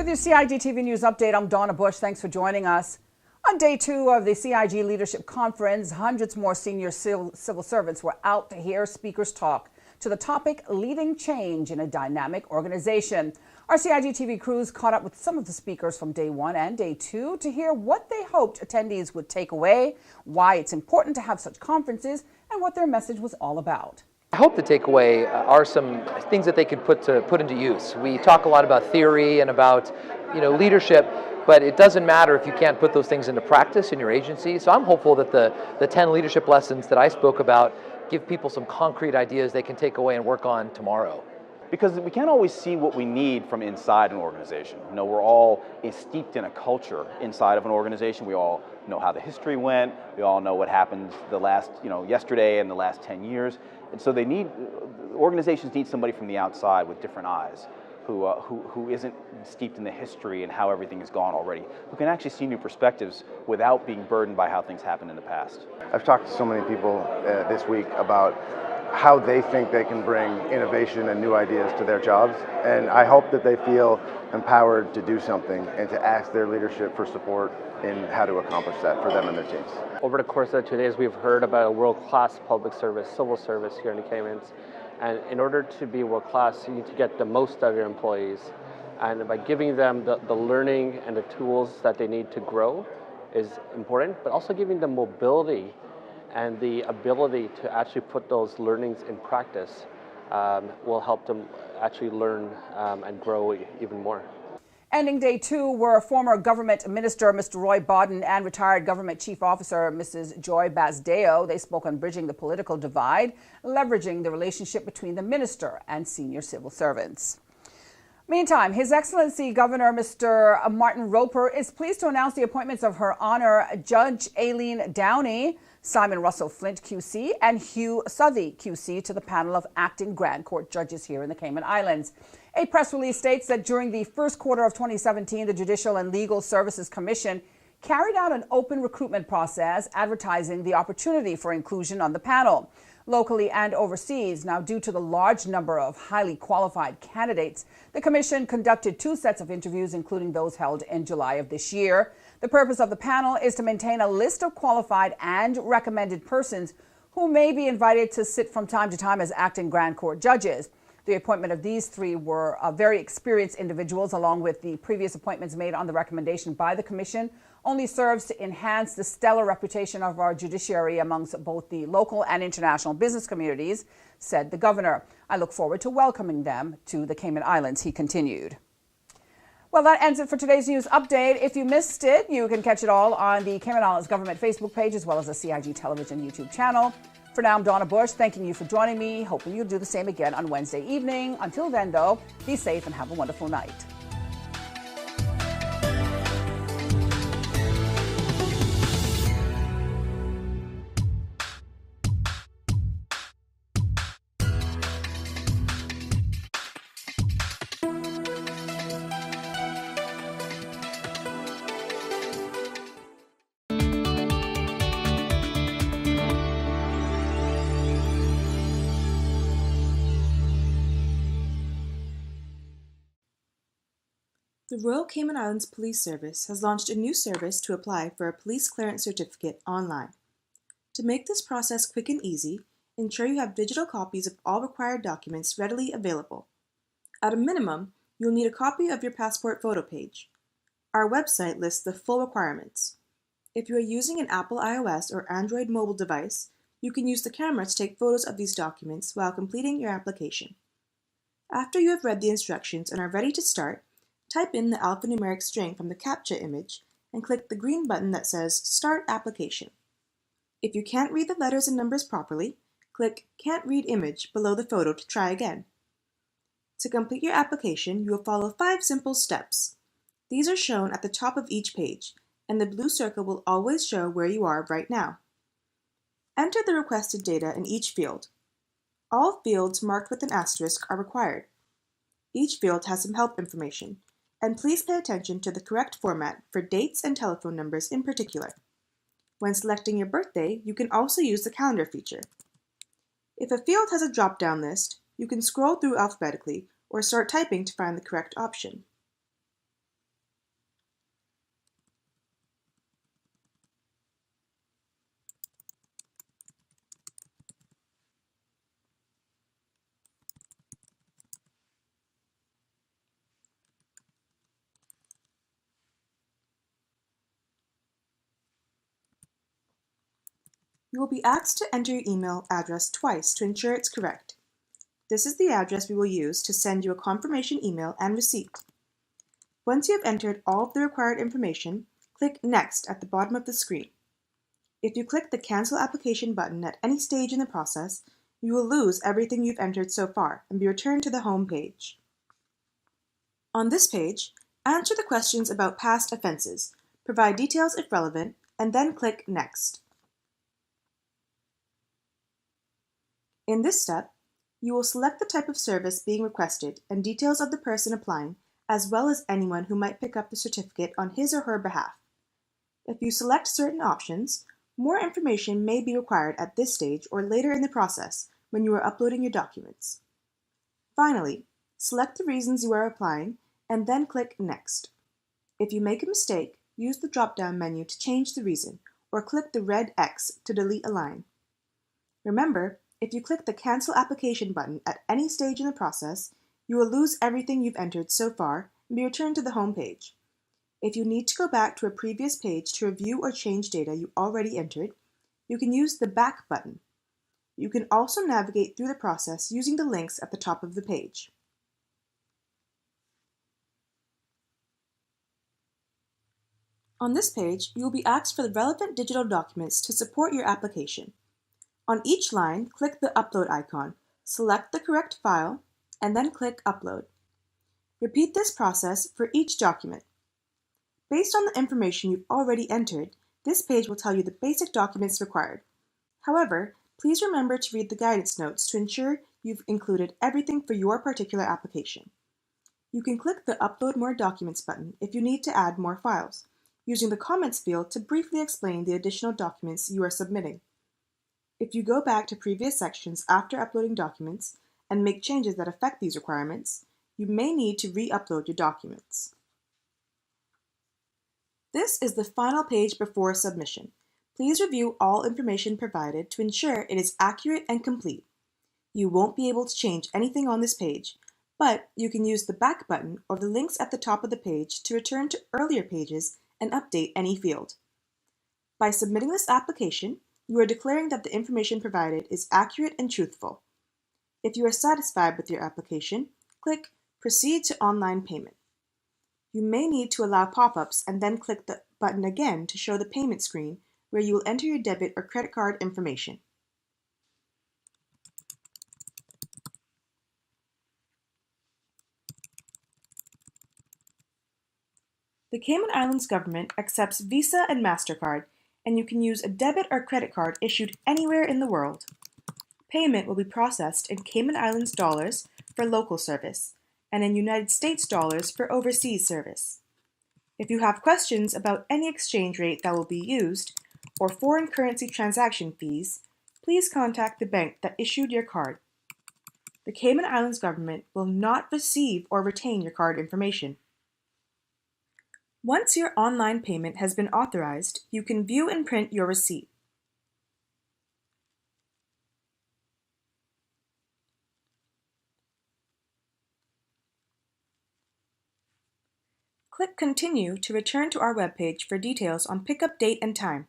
With your CIGTV News Update, I'm Donna Bush. Thanks for joining us. On day 2 of the CIG Leadership Conference, hundreds more senior civil servants were out to hear speakers talk to the topic, leading change in a dynamic organization. Our CIGTV crews caught up with some of the speakers from day 1 and day 2 to hear what they hoped attendees would take away, why it's important to have such conferences, and what their message was all about. I hope the takeaway are some things that they could put into use. We talk a lot about theory and about leadership, but it doesn't matter if you can't put those things into practice in your agency. So I'm hopeful that the 10 leadership lessons that I spoke about give people some concrete ideas they can take away and work on tomorrow. Because we can't always see what we need from inside an organization. We're all steeped in a culture inside of an organization. We all know how the history went. We all know what happened yesterday and the last 10 years. And so organizations need somebody from the outside with different eyes who isn't steeped in the history and how everything has gone already, who can actually see new perspectives without being burdened by how things happened in the past. I've talked to so many people this week about how they think they can bring innovation and new ideas to their jobs, and I hope that they feel empowered to do something and to ask their leadership for support in how to accomplish that for them and their teams. Over the course of 2 days, we've heard about a world-class public service, civil service here in the Caymans, and in order to be world-class, you need to get the most out of your employees, and by giving them the learning and the tools that they need to grow is important, but also giving them mobility and the ability to actually put those learnings in practice will help them actually learn and grow even more. Ending day 2 were former government minister Mr. Roy Bodden and retired government chief officer Mrs. Joy Basdeo. They spoke on bridging the political divide, leveraging the relationship between the minister and senior civil servants. Meantime, His Excellency Governor Mr. Martin Roper is pleased to announce the appointments of Her Honor Judge Aileen Downey, Simon Russell Flint QC, and Hugh Southey QC to the panel of acting Grand Court judges here in the Cayman Islands. A press release states that during the first quarter of 2017, the Judicial and Legal Services Commission carried out an open recruitment process advertising the opportunity for inclusion on the panel. Locally and overseas, now due to the large number of highly qualified candidates, the Commission conducted 2 sets of interviews, including those held in July of this year. The purpose of the panel is to maintain a list of qualified and recommended persons who may be invited to sit from time to time as acting Grand Court judges. The appointment of these 3 were very experienced individuals, along with the previous appointments made on the recommendation by the Commission, only serves to enhance the stellar reputation of our judiciary amongst both the local and international business communities, said the governor. I look forward to welcoming them to the Cayman Islands, he continued. Well, that ends it for today's news update. If you missed it, you can catch it all on the Cayman Islands Government Facebook page as well as the CIG Television YouTube channel. For now, I'm Donna Bush, thanking you for joining me, hoping you'll do the same again on Wednesday evening. Until then, though, be safe and have a wonderful night. The Royal Cayman Islands Police Service has launched a new service to apply for a police clearance certificate online. To make this process quick and easy, ensure you have digital copies of all required documents readily available. At a minimum, you'll need a copy of your passport photo page. Our website lists the full requirements. If you are using an Apple iOS or Android mobile device, you can use the camera to take photos of these documents while completing your application. After you have read the instructions and are ready to start, type in the alphanumeric string from the CAPTCHA image and click the green button that says Start Application. If you can't read the letters and numbers properly, click Can't Read Image below the photo to try again. To complete your application, you will follow 5 simple steps. These are shown at the top of each page, and the blue circle will always show where you are right now. Enter the requested data in each field. All fields marked with an asterisk are required. Each field has some help information, and please pay attention to the correct format for dates and telephone numbers in particular. When selecting your birthday, you can also use the calendar feature. If a field has a drop-down list, you can scroll through alphabetically or start typing to find the correct option. You will be asked to enter your email address twice to ensure it's correct. This is the address we will use to send you a confirmation email and receipt. Once you have entered all of the required information, click Next at the bottom of the screen. If you click the Cancel Application button at any stage in the process, you will lose everything you've entered so far and be returned to the home page. On this page, answer the questions about past offenses, provide details if relevant, and then click Next. In this step, you will select the type of service being requested and details of the person applying, as well as anyone who might pick up the certificate on his or her behalf. If you select certain options, more information may be required at this stage or later in the process when you are uploading your documents. Finally, select the reasons you are applying and then click Next. If you make a mistake, use the drop-down menu to change the reason or click the red X to delete a line. Remember, if you click the Cancel Application button at any stage in the process, you will lose everything you've entered so far and be returned to the home page. If you need to go back to a previous page to review or change data you already entered, you can use the Back button. You can also navigate through the process using the links at the top of the page. On this page, you will be asked for the relevant digital documents to support your application. On each line, click the Upload icon, select the correct file, and then click Upload. Repeat this process for each document. Based on the information you've already entered, this page will tell you the basic documents required. However, please remember to read the guidance notes to ensure you've included everything for your particular application. You can click the Upload More Documents button if you need to add more files, using the comments field to briefly explain the additional documents you are submitting. If you go back to previous sections after uploading documents and make changes that affect these requirements, you may need to re-upload your documents. This is the final page before submission. Please review all information provided to ensure it is accurate and complete. You won't be able to change anything on this page, but you can use the Back button or the links at the top of the page to return to earlier pages and update any field. By submitting this application, you are declaring that the information provided is accurate and truthful. If you are satisfied with your application, click Proceed to Online Payment. You may need to allow pop-ups and then click the button again to show the payment screen where you will enter your debit or credit card information. The Cayman Islands government accepts Visa and MasterCard, and you can use a debit or credit card issued anywhere in the world. Payment will be processed in Cayman Islands dollars for local service, and in United States dollars for overseas service. If you have questions about any exchange rate that will be used, or foreign currency transaction fees, please contact the bank that issued your card. The Cayman Islands government will not receive or retain your card information. Once your online payment has been authorized, you can view and print your receipt. Click Continue to return to our webpage for details on pickup date and time.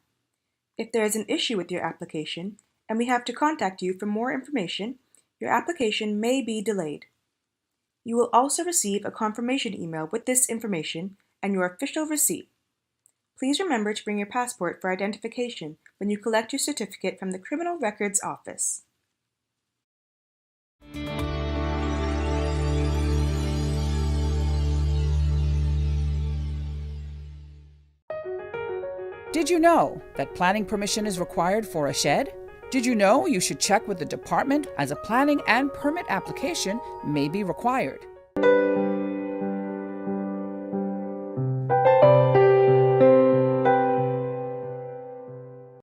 If there is an issue with your application and we have to contact you for more information, your application may be delayed. You will also receive a confirmation email with this information and your official receipt. Please remember to bring your passport for identification when you collect your certificate from the Criminal Records Office. Did you know that planning permission is required for a shed? Did you know you should check with the department as a planning and permit application may be required?